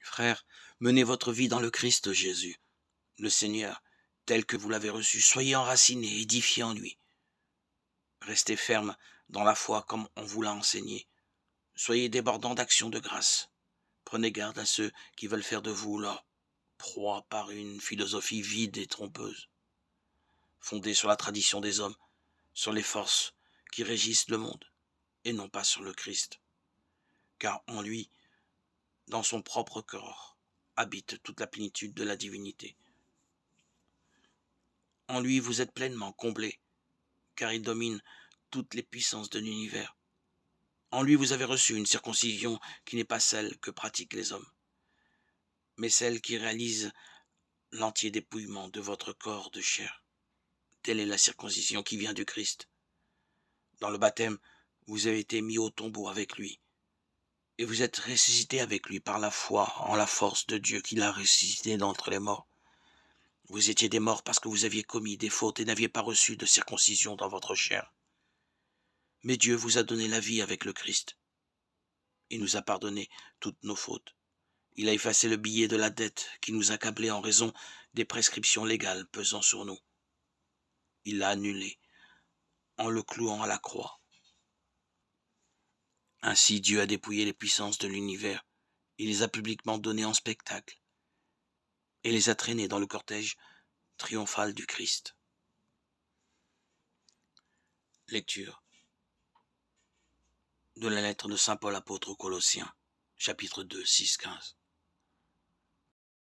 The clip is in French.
Frères, menez votre vie dans le Christ Jésus, le Seigneur, tel que vous l'avez reçu. Soyez enracinés, édifiés en lui. Restez fermes dans la foi comme on vous l'a enseigné. Soyez débordants d'actions de grâce. Prenez garde à ceux qui veulent faire de vous leur proie par une philosophie vide et trompeuse, fondée sur la tradition des hommes, sur les forces qui régissent le monde, et non pas sur le Christ. Car en lui, dans son propre corps, habite toute la plénitude de la divinité. En lui, vous êtes pleinement comblés, car il domine toutes les puissances de l'univers. En lui, vous avez reçu une circoncision qui n'est pas celle que pratiquent les hommes, mais celle qui réalise l'entier dépouillement de votre corps de chair. Telle est la circoncision qui vient du Christ. Dans le baptême, vous avez été mis au tombeau avec lui, et vous êtes ressuscité avec lui par la foi en la force de Dieu qui l'a ressuscité d'entre les morts. Vous étiez des morts parce que vous aviez commis des fautes et n'aviez pas reçu de circoncision dans votre chair. Mais Dieu vous a donné la vie avec le Christ. Il nous a pardonné toutes nos fautes. Il a effacé le billet de la dette qui nous accablait en raison des prescriptions légales pesant sur nous. Il l'a annulé en le clouant à la croix. Ainsi Dieu a dépouillé les puissances de l'univers. Il les a publiquement données en spectacle et les a traînées dans le cortège triomphal du Christ. Lecture de la lettre de saint Paul apôtre aux Colossiens, chapitre 2, 6, 15.